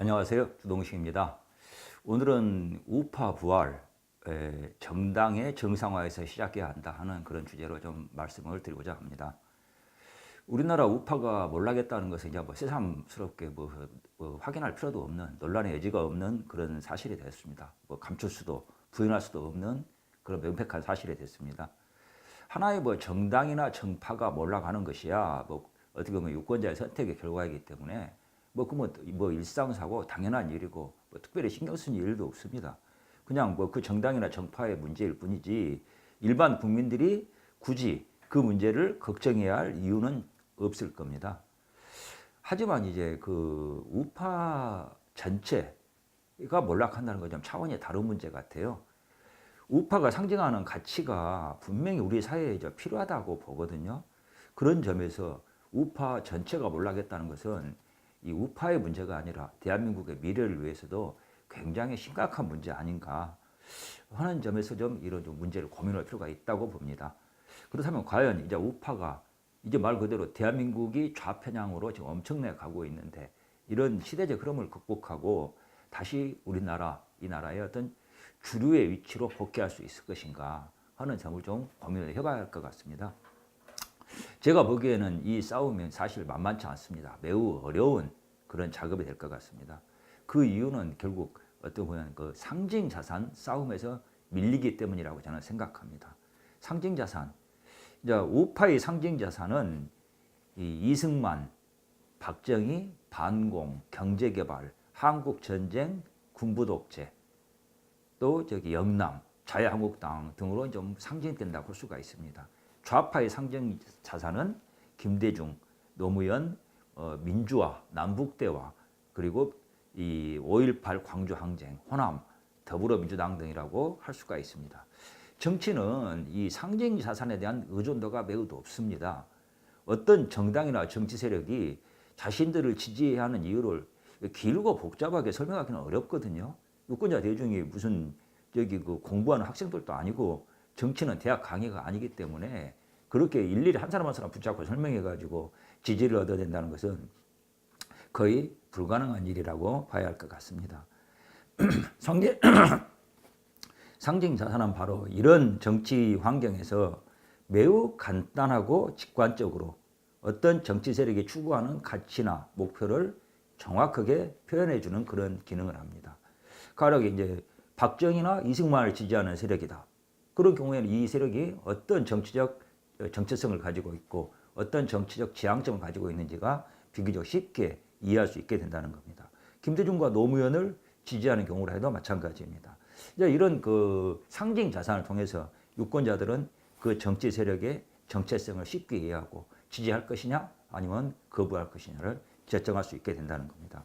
안녕하세요. 주동식입니다. 오늘은 우파 부활, 정당의 정상화에서 시작해야 한다 하는 그런 주제로 좀 말씀을 드리고자 합니다. 우리나라 우파가 몰락했다는 것은 이제 새삼스럽게 확인할 필요도 없는, 논란의 여지가 없는 그런 사실이 됐습니다. 감출 수도 부인할 수도 없는 그런 명백한 사실이 됐습니다. 하나의 정당이나 정파가 몰락하는 것이야 어떻게 보면 유권자의 선택의 결과이기 때문에 일상사고 당연한 일이고 특별히 신경 쓰는 일도 없습니다. 그냥 그 정당이나 정파의 문제일 뿐이지 일반 국민들이 굳이 그 문제를 걱정해야 할 이유는 없을 겁니다. 하지만 이제 그 우파 전체가 몰락한다는 건 좀 차원이 다른 문제 같아요. 우파가 상징하는 가치가 분명히 우리 사회에 필요하다고 보거든요. 그런 점에서 우파 전체가 몰락했다는 것은 이 우파의 문제가 아니라 대한민국의 미래를 위해서도 굉장히 심각한 문제 아닌가 하는 점에서 이런 문제를 고민할 필요가 있다고 봅니다. 그렇다면 과연 이제 우파가 이제 말 그대로 대한민국이 좌편향으로 지금 엄청나게 가고 있는데 이런 시대적 흐름을 극복하고 다시 우리나라, 이 나라의 어떤 주류의 위치로 복귀할 수 있을 것인가 하는 점을 좀 고민을 해봐야 할 것 같습니다. 제가 보기에는 이 싸움은 사실 만만치 않습니다. 매우 어려운 그런 작업이 될 것 같습니다. 그 이유는 결국 어떻게 보면 그 상징 자산 싸움에서 밀리기 때문이라고 저는 생각합니다. 상징 자산, 이제 우파의 상징 자산은 이승만, 박정희, 반공, 경제개발, 한국전쟁, 군부독재, 또 영남, 자유한국당 등으로 좀 상징된다고 볼 수가 있습니다. 좌파의 상징 자산은 김대중, 노무현, 민주화, 남북대화, 그리고 이 5.18 광주항쟁, 호남, 더불어민주당 등이라고 할 수가 있습니다. 정치는 이 상징 자산에 대한 의존도가 매우 높습니다. 어떤 정당이나 정치 세력이 자신들을 지지해야 하는 이유를 길고 복잡하게 설명하기는 어렵거든요. 유권자 대중이 무슨 공부하는 학생들도 아니고 정치는 대학 강의가 아니기 때문에 그렇게 일일이 한 사람 한 사람 붙잡고 설명해가지고 지지를 얻어야 된다는 것은 거의 불가능한 일이라고 봐야 할 것 같습니다. 상징 자산은 바로 이런 정치 환경에서 매우 간단하고 직관적으로 어떤 정치 세력이 추구하는 가치나 목표를 정확하게 표현해주는 그런 기능을 합니다. 가령 이제 박정희나 이승만을 지지하는 세력이다. 그런 경우에는 이 세력이 어떤 정치적 정체성을 가지고 있고 어떤 정치적 지향점을 가지고 있는지가 비교적 쉽게 이해할 수 있게 된다는 겁니다. 김대중과 노무현을 지지하는 경우라 해도 마찬가지입니다. 이런 그 상징 자산을 통해서 유권자들은 그 정치 세력의 정체성을 쉽게 이해하고 지지할 것이냐 아니면 거부할 것이냐를 결정할 수 있게 된다는 겁니다.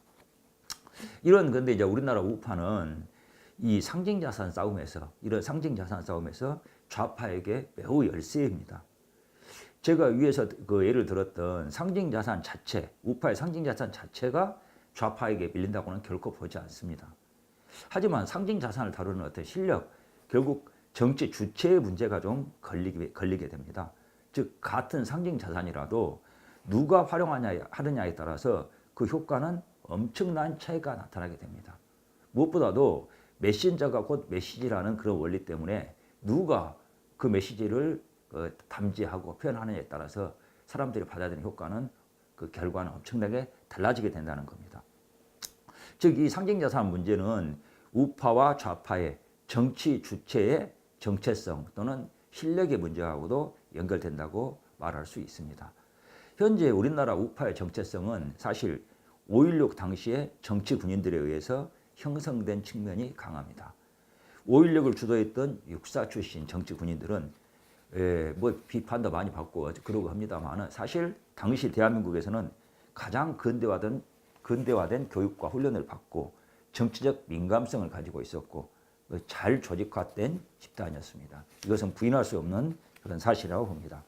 근데 이제 우리나라 우파는 이 상징 자산 싸움에서, 이런 상징 자산 싸움에서 좌파에게 매우 열세입니다. 제가 위에서 그 예를 들었던 상징 자산 자체, 우파의 상징 자산 자체가 좌파에게 밀린다고는 결코 보지 않습니다. 하지만 상징 자산을 다루는 어떤 실력, 결국 정치 주체의 문제가 좀 걸리게 됩니다. 즉 같은 상징 자산이라도 누가 하느냐에 따라서 그 효과는 엄청난 차이가 나타나게 됩니다. 무엇보다도 메신저가 곧 메시지라는 그런 원리 때문에 누가 그 메시지를 담지하고 표현하느냐에 따라서 사람들이 받아들이는 효과는 그 결과는 엄청나게 달라지게 된다는 겁니다. 즉 이 상징자산 문제는 우파와 좌파의 정치 주체의 정체성 또는 실력의 문제하고도 연결된다고 말할 수 있습니다. 현재 우리나라 우파의 정체성은 사실 5.16 당시의 정치 군인들에 의해서 형성된 측면이 강합니다. 5.16을 주도했던 육사 출신 정치 군인들은 비판도 많이 받고 그러고 합니다만 사실 당시 대한민국에서는 가장 근대화된 교육과 훈련을 받고 정치적 민감성을 가지고 있었고 잘 조직화된 집단이었습니다. 이것은 부인할 수 없는 그런 사실이라고 봅니다.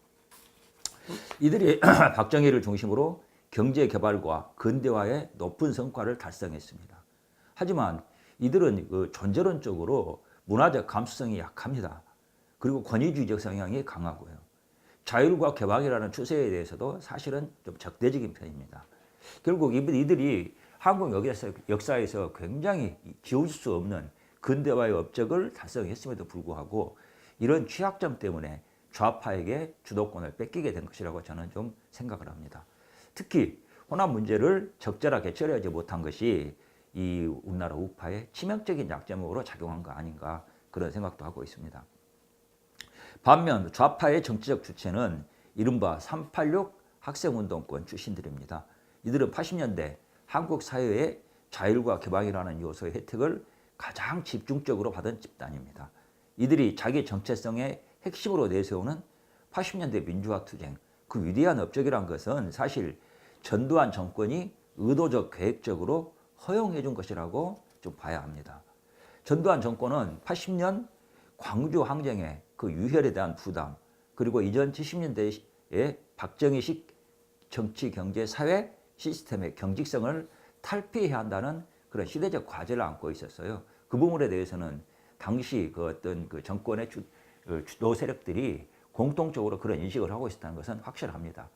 이들이 박정희를 중심으로 경제 개발과 근대화의 높은 성과를 달성했습니다. 하지만 이들은 존재론적으로 문화적 감수성이 약합니다. 그리고 권위주의적 성향이 강하고요. 자율과 개방이라는 추세에 대해서도 사실은 좀 적대적인 편입니다. 결국 이들이 한국 역사에서 굉장히 지울 수 없는 근대화의 업적을 달성했음에도 불구하고 이런 취약점 때문에 좌파에게 주도권을 뺏기게 된 것이라고 저는 좀 생각을 합니다. 특히 호남 문제를 적절하게 처리하지 못한 것이 이 우리나라 우파의 치명적인 약점으로 작용한 거 아닌가 그런 생각도 하고 있습니다. 반면 좌파의 정치적 주체는 이른바 386 학생운동권 출신들입니다. 이들은 80년대 한국 사회의 자율과 개방이라는 요소의 혜택을 가장 집중적으로 받은 집단입니다. 이들이 자기 정체성의 핵심으로 내세우는 80년대 민주화 투쟁, 그 위대한 업적이란 것은 사실 전두환 정권이 의도적 계획적으로 허용해 준 것이라고 좀 봐야 합니다. 전두환 정권은 80년 광주 항쟁의 그 유혈에 대한 부담, 그리고 이전 70년대의 박정희식 정치, 경제, 사회 시스템의 경직성을 탈피해야 한다는 그런 시대적 과제를 안고 있었어요. 그 부분에 대해서는 당시 그 어떤 그 정권의 주도 세력들이 공통적으로 그런 인식을 하고 있었다는 것은 확실합니다.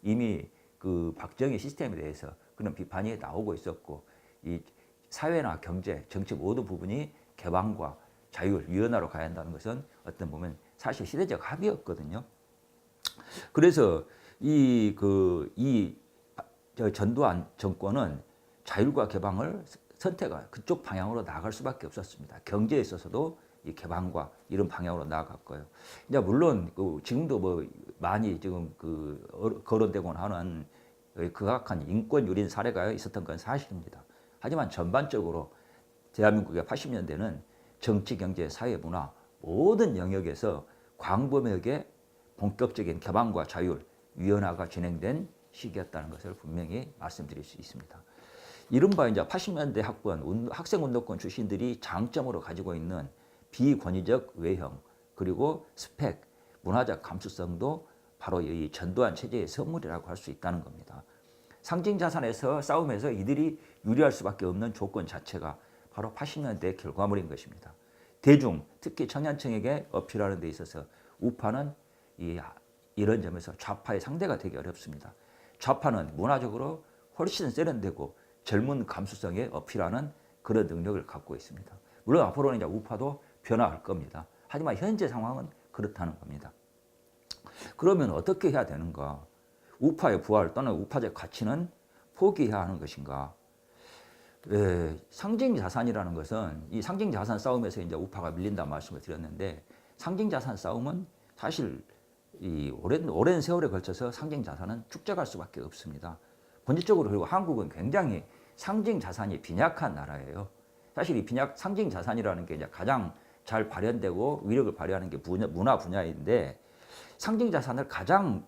이미 그 박정희 시스템에 대해서 그런 비판이 나오고 있었고, 이 사회나 경제, 정치 모든 부분이 개방과 자율, 유연화로 가야 한다는 것은 어떤 보면 사실 시대적 합의였거든요. 그래서 전두환 정권은 자율과 개방을 선택한 그쪽 방향으로 나아갈 수밖에 없었습니다. 경제에 있어서도 이 개방과 이런 방향으로 나아갔고요. 이제 물론 지금도 뭐 많이 지금 거론되곤 하는 극악한 인권 유린 사례가 있었던 건 사실입니다. 하지만 전반적으로 대한민국의 80년대는 정치, 경제, 사회, 문화 모든 영역에서 광범위하게 본격적인 개방과 자율, 유연화가 진행된 시기였다는 것을 분명히 말씀드릴 수 있습니다. 이른바 이제 80년대 학생운동권 출신들이 장점으로 가지고 있는 비권위적 외형, 그리고 스펙, 문화적 감수성도 바로 이 전두환 체제의 선물이라고 할 수 있다는 겁니다. 상징자산에서 싸움에서 이들이 유리할 수밖에 없는 조건 자체가 바로 80년대 결과물인 것입니다. 대중, 특히 청년층에게 어필하는 데 있어서 우파는 이런 점에서 좌파의 상대가 되기 어렵습니다. 좌파는 문화적으로 훨씬 세련되고 젊은 감수성에 어필하는 그런 능력을 갖고 있습니다. 물론 앞으로는 이제 우파도 변화할 겁니다. 하지만 현재 상황은 그렇다는 겁니다. 그러면 어떻게 해야 되는가? 우파의 부활 또는 우파적 가치는 포기해야 하는 것인가? 상징 자산이라는 것은 이 상징 자산 싸움에서 이제 우파가 밀린다 말씀을 드렸는데, 상징 자산 싸움은 사실 이 오랜 세월에 걸쳐서 상징 자산은 축적할 수밖에 없습니다. 본질적으로 그리고 한국은 굉장히 상징 자산이 빈약한 나라예요. 사실 이 상징 자산이라는 게 이제 가장 잘 발현되고 위력을 발휘하는 게 문화 분야인데, 상징 자산을 가장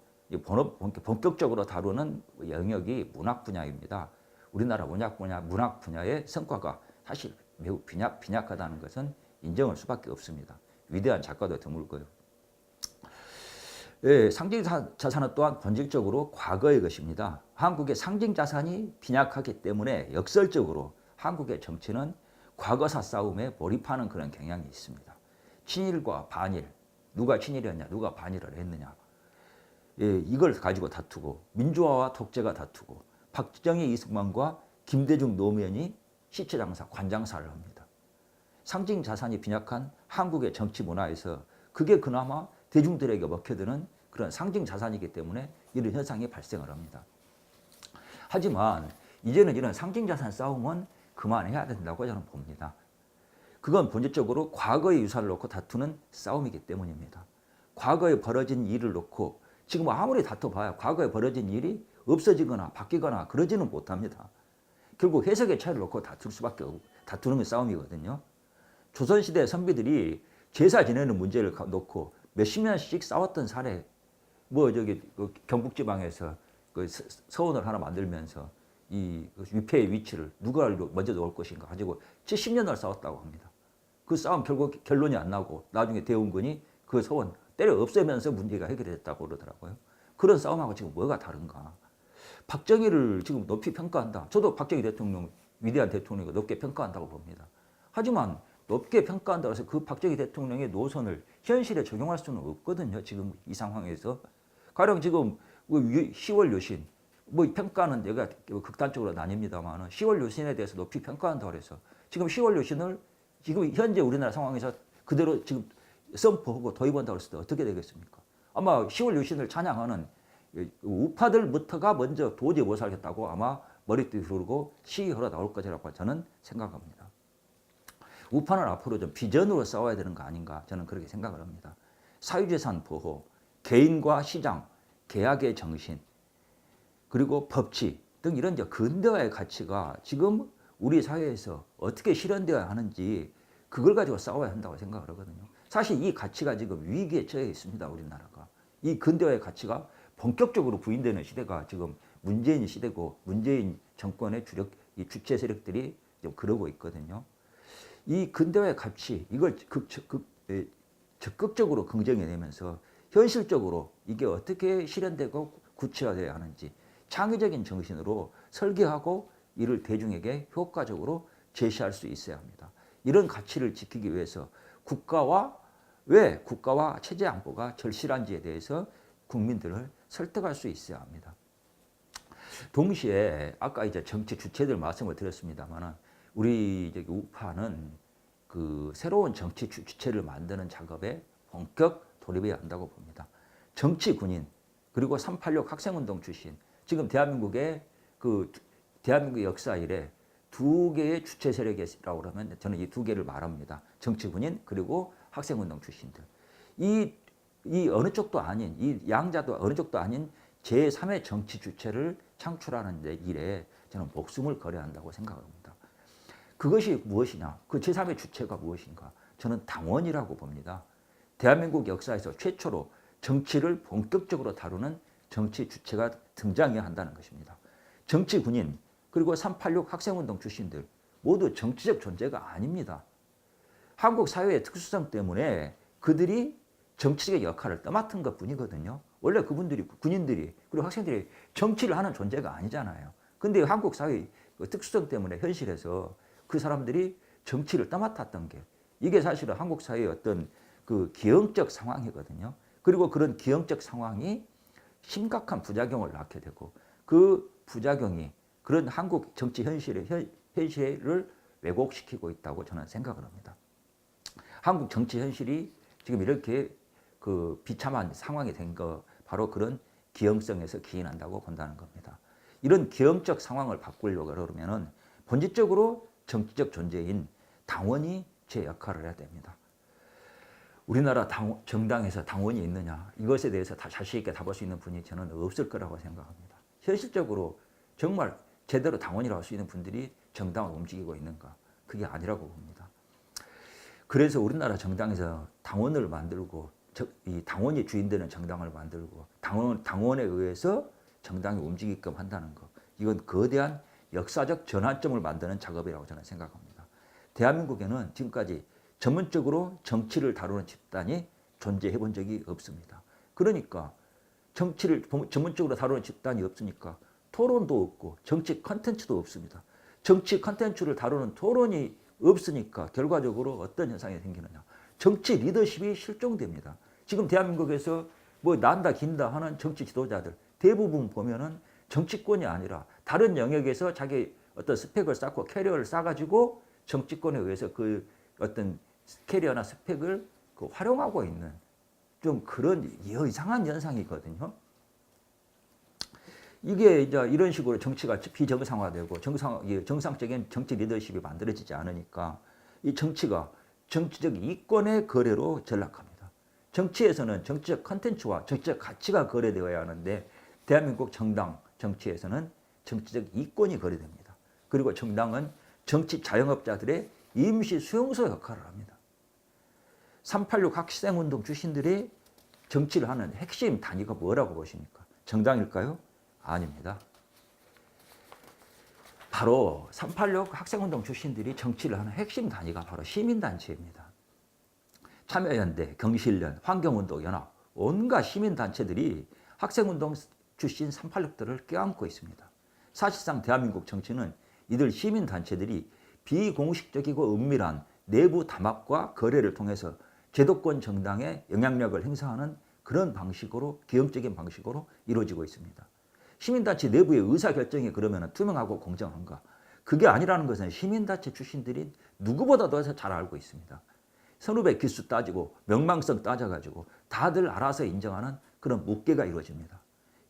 본격적으로 다루는 영역이 문학 분야입니다. 우리나라 문학 분야의 성과가 사실 매우 빈약하다는 것은 인정할 수밖에 없습니다. 위대한 작가도 드물고요. 상징 자산은 또한 본질적으로 과거의 것입니다. 한국의 상징 자산이 빈약하기 때문에 역설적으로 한국의 정치는 과거사 싸움에 몰입하는 그런 경향이 있습니다. 친일과 반일, 누가 친일이었냐, 누가 반일을 했느냐, 이걸 가지고 다투고, 민주화와 독재가 다투고, 박정희 이승만과 김대중 노무현이 시체장사, 관장사를 합니다. 상징 자산이 빈약한 한국의 정치 문화에서 그게 그나마 대중들에게 먹혀드는 그런 상징 자산이기 때문에 이런 현상이 발생을 합니다. 하지만 이제는 이런 상징 자산 싸움은 그만해야 된다고 저는 봅니다. 그건 본질적으로 과거의 유산을 놓고 다투는 싸움이기 때문입니다. 과거에 벌어진 일을 놓고 지금 아무리 다퉈봐야 과거에 벌어진 일이 없어지거나 바뀌거나 그러지는 못합니다. 결국 해석의 차이를 놓고 다투는 게 싸움이거든요. 조선시대 선비들이 제사 지내는 문제를 놓고 몇십 년씩 싸웠던 사례, 경북지방에서 서원을 하나 만들면서 이 위패의 위치를 누가 먼저 놓을 것인가 가지고 70년을 싸웠다고 합니다. 그 싸움 결국 결론이 안 나고 나중에 대운군이 그 서원 때려 없애면서 문제가 해결됐다고 그러더라고요. 그런 싸움하고 지금 뭐가 다른가? 박정희를 지금 높이 평가한다. 저도 박정희 대통령, 위대한 대통령이고 높게 평가한다고 봅니다. 하지만 높게 평가한다고 해서 그 박정희 대통령의 노선을 현실에 적용할 수는 없거든요. 지금 이 상황에서. 가령 지금 10월 여신, 뭐 평가는 내가 극단적으로 나뉩니다만 10월 유신에 대해서 높이 평가한다고 해서 지금 10월 유신을 지금 현재 우리나라 상황에서 그대로 지금 선포하고 도입한다고 했을 때 어떻게 되겠습니까? 아마 10월 유신을 찬양하는 우파들부터가 먼저 도저히 못 살겠다고 아마 머리띠 두르고 시위하러 나올 것이라고 저는 생각합니다. 우파는 앞으로 좀 비전으로 싸워야 되는 거 아닌가 저는 그렇게 생각을 합니다. 사유재산 보호, 개인과 시장, 계약의 정신, 그리고 법치 등 이런 이제 근대화의 가치가 지금 우리 사회에서 어떻게 실현되어야 하는지 그걸 가지고 싸워야 한다고 생각을 하거든요. 사실 이 가치가 지금 위기에 처해 있습니다. 우리나라가. 이 근대화의 가치가 본격적으로 부인되는 시대가 지금 문재인 시대고 문재인 정권의 이 주체 세력들이 좀 그러고 있거든요. 이 근대화의 가치 이걸 적극적으로 긍정해내면서 현실적으로 이게 어떻게 실현되고 구체화되어야 하는지 창의적인 정신으로 설계하고 이를 대중에게 효과적으로 제시할 수 있어야 합니다. 이런 가치를 지키기 위해서 왜 국가와 체제 안보가 절실한지에 대해서 국민들을 설득할 수 있어야 합니다. 동시에 아까 이제 정치 주체들 말씀을 드렸습니다만 우리 우파는 그 새로운 정치 주체를 만드는 작업에 본격 돌입해야 한다고 봅니다. 정치 군인 그리고 386 학생운동 출신 지금 대한민국의 대한민국 역사 이래 두 개의 주체 세력이라고 그러면 저는 이 두 개를 말합니다. 정치 군인 그리고 학생운동 출신들. 이 어느 쪽도 아닌 이 양자도 어느 쪽도 아닌 제3의 정치 주체를 창출하는 일에 저는 목숨을 걸어야 한다고 생각합니다. 그것이 무엇이냐? 그 제3의 주체가 무엇인가? 저는 당원이라고 봅니다. 대한민국 역사에서 최초로 정치를 본격적으로 다루는 정치 주체가 등장해야 한다는 것입니다. 정치 군인 그리고 386 학생운동 출신들 모두 정치적 존재가 아닙니다. 한국 사회의 특수성 때문에 그들이 정치적 역할을 떠맡은 것뿐이거든요. 원래 그분들이 군인들이 그리고 학생들이 정치를 하는 존재가 아니잖아요. 근데 한국 사회의 특수성 때문에 현실에서 그 사람들이 정치를 떠맡았던 게 이게 사실은 한국 사회의 어떤 그 기형적 상황이거든요. 그리고 그런 기형적 상황이 심각한 부작용을 낳게 되고 그 부작용이 그런 한국 정치 현실을 왜곡시키고 있다고 저는 생각을 합니다. 한국 정치 현실이 지금 이렇게 그 비참한 상황이 된 거 바로 그런 기형성에서 기인한다고 본다는 겁니다. 이런 기형적 상황을 바꾸려고 그러면은 본질적으로 정치적 존재인 당원이 제 역할을 해야 됩니다. 우리나라 정당에서 당원이 있느냐 이것에 대해서 다 자신 있게 답할 수 있는 분이 저는 없을 거라고 생각합니다. 현실적으로 정말 제대로 당원이라고 할 수 있는 분들이 정당을 움직이고 있는가 그게 아니라고 봅니다. 그래서 우리나라 정당에서 당원을 만들고 이 당원이 주인되는 정당을 만들고 당원에 의해서 정당이 움직이게끔 한다는 것 이건 거대한 역사적 전환점을 만드는 작업이라고 저는 생각합니다. 대한민국에는 지금까지 전문적으로 정치를 다루는 집단이 존재해 본 적이 없습니다. 그러니까 정치를 전문적으로 다루는 집단이 없으니까 토론도 없고 정치 컨텐츠도 없습니다. 정치 컨텐츠를 다루는 토론이 없으니까 결과적으로 어떤 현상이 생기느냐. 정치 리더십이 실종됩니다. 지금 대한민국에서 뭐 난다 긴다 하는 정치 지도자들 대부분 보면은 정치권이 아니라 다른 영역에서 자기 어떤 스펙을 쌓고 캐리어를 쌓아가지고 정치권에 의해서 그 어떤 캐리어나 스펙을 활용하고 있는 좀 그런 이상한 현상이거든요. 이게 이제 이런 식으로 정치가 비정상화되고 정상적인 정치 리더십이 만들어지지 않으니까 이 정치가 정치적 이권의 거래로 전락합니다. 정치에서는 정치적 컨텐츠와 정치적 가치가 거래되어야 하는데 대한민국 정당 정치에서는 정치적 이권이 거래됩니다. 그리고 정당은 정치 자영업자들의 임시 수용소 역할을 합니다. 386 학생운동 출신들이 정치를 하는 핵심 단위가 뭐라고 보십니까? 정당일까요? 아닙니다. 바로 386 학생운동 출신들이 정치를 하는 핵심 단위가 바로 시민단체입니다. 참여연대, 경실련, 환경운동연합, 온갖 시민단체들이 학생운동 출신 386들을 껴안고 있습니다. 사실상 대한민국 정치는 이들 시민단체들이 비공식적이고 은밀한 내부 담합과 거래를 통해서 제도권 정당의 영향력을 행사하는 그런 방식으로 기형적인 방식으로 이루어지고 있습니다. 시민단체 내부의 의사결정이 그러면 투명하고 공정한가? 그게 아니라는 것은 시민단체 출신들이 누구보다도 잘 알고 있습니다. 선후배 기수 따지고 명망성 따져가지고 다들 알아서 인정하는 그런 묵계가 이루어집니다.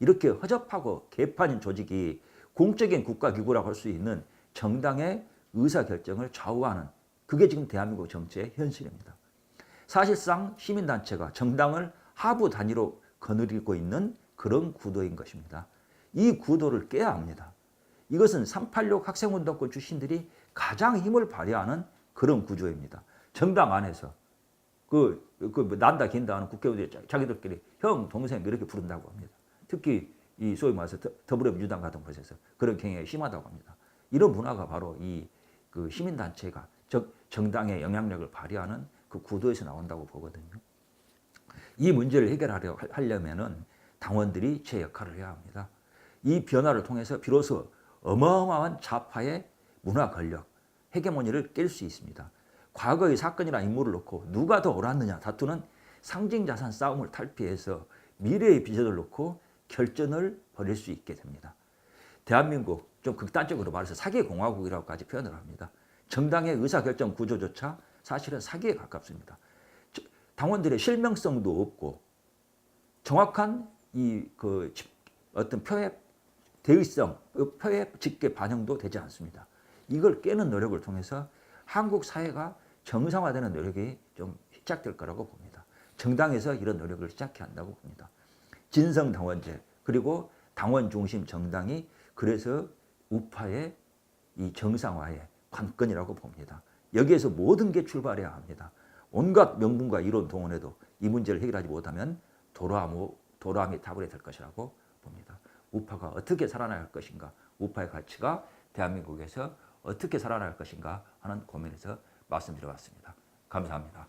이렇게 허접하고 개판인 조직이 공적인 국가기구라고 할 수 있는 정당의 의사결정을 좌우하는 그게 지금 대한민국 정치의 현실입니다. 사실상 시민단체가 정당을 하부 단위로 거느리고 있는 그런 구도인 것입니다. 이 구도를 깨야 합니다. 이것은 386 학생운동권 출신들이 가장 힘을 발휘하는 그런 구조입니다. 정당 안에서 난다 긴다 하는 국회의원들이 자기들끼리 형, 동생 이렇게 부른다고 합니다. 특히 이 소위 말해서 더불어민주당 같은 곳에서 그런 경향이 심하다고 합니다. 이런 문화가 바로 이 그 시민단체가 정당의 영향력을 발휘하는 그 구도에서 나온다고 보거든요. 이 문제를 해결하려면은 당원들이 제 역할을 해야 합니다. 이 변화를 통해서 비로소 어마어마한 좌파의 문화 권력, 헤게모니를 깰 수 있습니다. 과거의 사건이나 인물을 놓고 누가 더 옳았느냐 다투는 상징자산 싸움을 탈피해서 미래의 비전을 놓고 결전을 벌일 수 있게 됩니다. 대한민국 좀 극단적으로 말해서 사기공화국이라고까지 표현을 합니다. 정당의 의사결정 구조조차 사실은 사기에 가깝습니다. 당원들의 실명성도 없고 정확한 어떤 표의 대의성, 표의 직계 반영도 되지 않습니다. 이걸 깨는 노력을 통해서 한국 사회가 정상화되는 노력이 좀 시작될 거라고 봅니다. 정당에서 이런 노력을 시작해야 한다고 봅니다. 진성당원제 그리고 당원 중심 정당이 그래서 우파의 이 정상화의 관건이라고 봅니다. 여기에서 모든 게 출발해야 합니다. 온갖 명분과 이론 동원해도 이 문제를 해결하지 못하면 도로함이 타버려 될 것이라고 봅니다. 우파가 어떻게 살아나갈 것인가, 우파의 가치가 대한민국에서 어떻게 살아날 것인가 하는 고민에서 말씀드려봤습니다. 감사합니다.